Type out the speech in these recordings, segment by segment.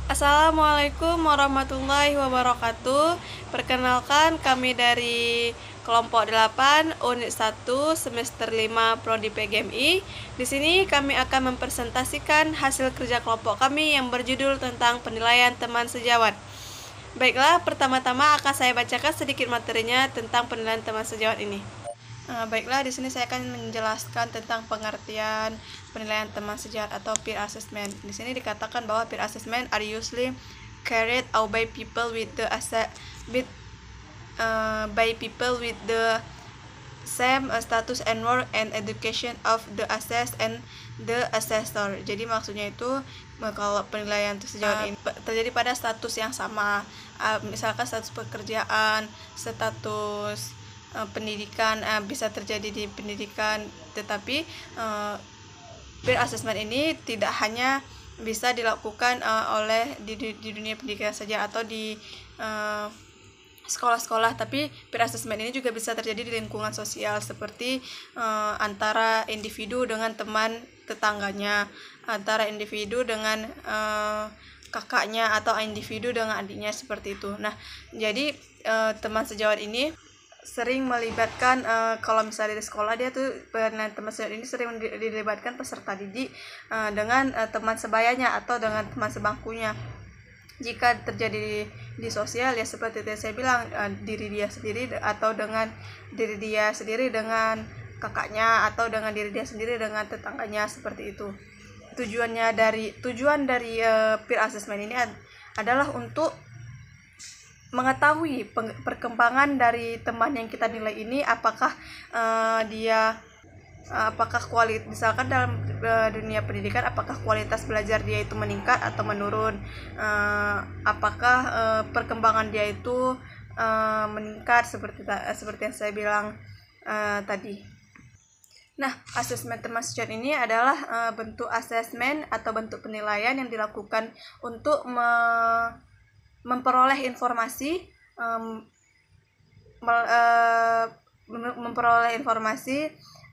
Assalamualaikum warahmatullahi wabarakatuh. Perkenalkan, kami dari kelompok 8 unit 1 semester 5 prodi PGMI. Di sini kami akan mempresentasikan hasil kerja kelompok kami yang berjudul tentang penilaian teman sejawat. Baiklah, pertama-tama akan saya bacakan sedikit materinya tentang penilaian teman sejawat ini. Baiklah, di sini saya akan menjelaskan tentang pengertian penilaian teman sejawat atau peer assessment. Di sini dikatakan bahwa peer assessment are usually carried out by people with the same status and work and education of the assessed and the assessor. Jadi maksudnya itu kalau penilaian sejawat ini terjadi pada status yang sama, misalkan status pekerjaan, status pendidikan, bisa terjadi di pendidikan, tetapi peer assessment ini tidak hanya bisa dilakukan oleh di dunia pendidikan saja atau di sekolah-sekolah, tapi peer assessment ini juga bisa terjadi di lingkungan sosial seperti antara individu dengan teman tetangganya, antara individu dengan kakaknya, atau individu dengan adiknya, seperti itu. Nah, jadi teman sejawat ini sering melibatkan, kalau misalnya di sekolah, dia tuh penilaian teman sejawat ini sering dilibatkan peserta didik dengan teman sebayanya atau dengan teman sebangkunya. Jika terjadi di sosial, ya seperti yang saya bilang, diri dia sendiri atau dengan diri dia sendiri dengan kakaknya, atau dengan diri dia sendiri dengan tetangganya, seperti itu. Tujuan dari peer assessment ini adalah untuk mengetahui perkembangan dari teman yang kita nilai ini, apakah misalkan dalam dunia pendidikan, apakah kualitas belajar dia itu meningkat atau menurun, apakah perkembangan dia itu meningkat seperti yang saya bilang tadi. Nah, asesmen teman sejawat ini adalah bentuk asesmen atau bentuk penilaian yang dilakukan untuk memperoleh informasi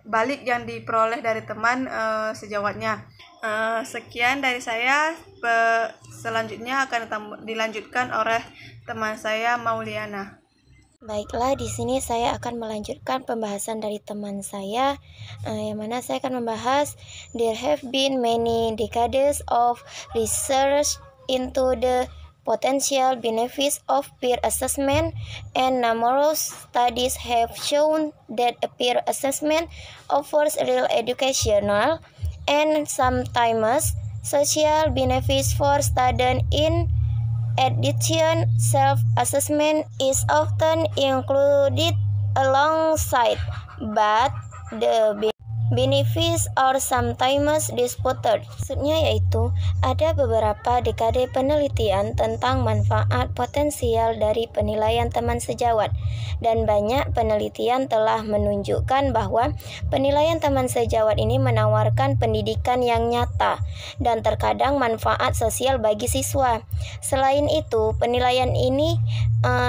balik yang diperoleh dari teman sejawatnya. Sekian dari saya. Selanjutnya akan dilanjutkan oleh teman saya, Mauliana. Baiklah, di sini saya akan melanjutkan pembahasan dari teman saya, yang mana saya akan membahas there have been many decades of research into the potential benefits of peer assessment, and numerous studies have shown that a peer assessment offers real educational and sometimes social benefits for students. In addition, self-assessment is often included alongside, but the benefits are sometimes disputed. Maksudnya yaitu ada beberapa dekade penelitian tentang manfaat potensial dari penilaian teman sejawat, dan banyak penelitian telah menunjukkan bahwa penilaian teman sejawat ini menawarkan pendidikan yang nyata dan terkadang manfaat sosial bagi siswa. Selain itu, penilaian ini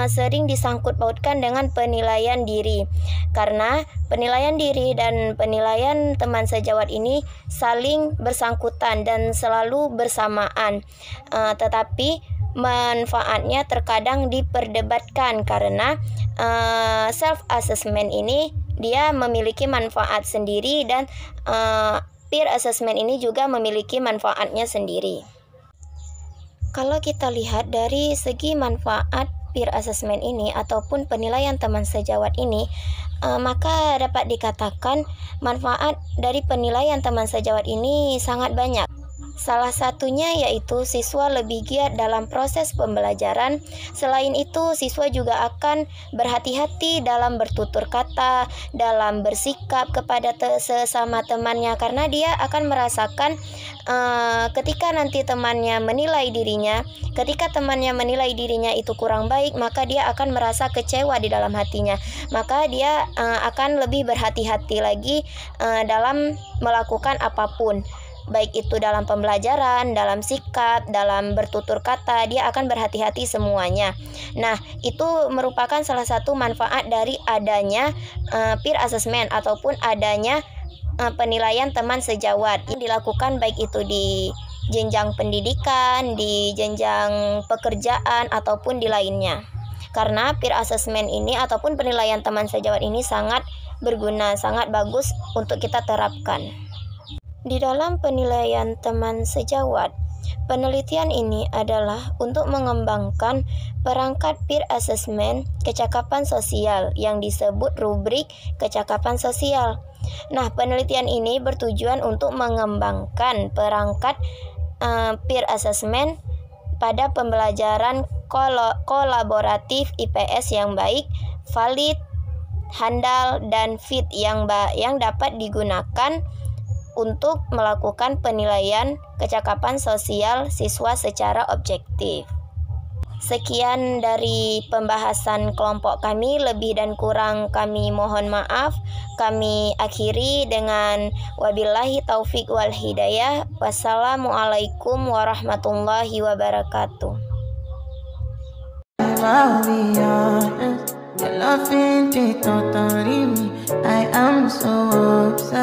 sering disangkut pautkan dengan penilaian diri, karena penilaian diri dan penilaian teman sejawat ini saling bersangkutan dan selalu bersamaan, tetapi manfaatnya terkadang diperdebatkan karena self-assessment ini dia memiliki manfaat sendiri, dan peer assessment ini juga memiliki manfaatnya sendiri. Kalau kita lihat dari segi manfaat peer assessment ini ataupun penilaian teman sejawat ini, maka dapat dikatakan manfaat dari penilaian teman sejawat ini sangat banyak. Salah satunya yaitu siswa lebih giat dalam proses pembelajaran. Selain itu, siswa juga akan berhati-hati dalam bertutur kata, dalam bersikap kepada sesama temannya, karena dia akan merasakan ketika nanti temannya menilai dirinya, ketika temannya menilai dirinya itu kurang baik, maka dia akan merasa kecewa di dalam hatinya. Maka dia akan lebih berhati-hati lagi dalam melakukan apapun, baik itu dalam pembelajaran, dalam sikap, dalam bertutur kata, dia akan berhati-hati semuanya. Nah, itu merupakan salah satu manfaat dari adanya peer assessment ataupun adanya penilaian teman sejawat yang dilakukan baik itu di jenjang pendidikan, di jenjang pekerjaan, ataupun di lainnya. Karena peer assessment ini ataupun penilaian teman sejawat ini sangat berguna, sangat bagus untuk kita terapkan. Di dalam penilaian teman sejawat, penelitian ini adalah untuk mengembangkan perangkat peer assessment kecakapan sosial yang disebut rubrik kecakapan sosial. Nah, penelitian ini bertujuan untuk mengembangkan perangkat peer assessment pada pembelajaran kolaboratif IPS yang baik, valid, handal, dan fit yang dapat digunakan untuk melakukan penilaian kecakapan sosial siswa secara objektif. Sekian dari pembahasan kelompok kami, lebih dan kurang kami mohon maaf. Kami akhiri dengan wabillahi taufik wal hidayah. Wassalamualaikum warahmatullahi wabarakatuh. I am so obsessed.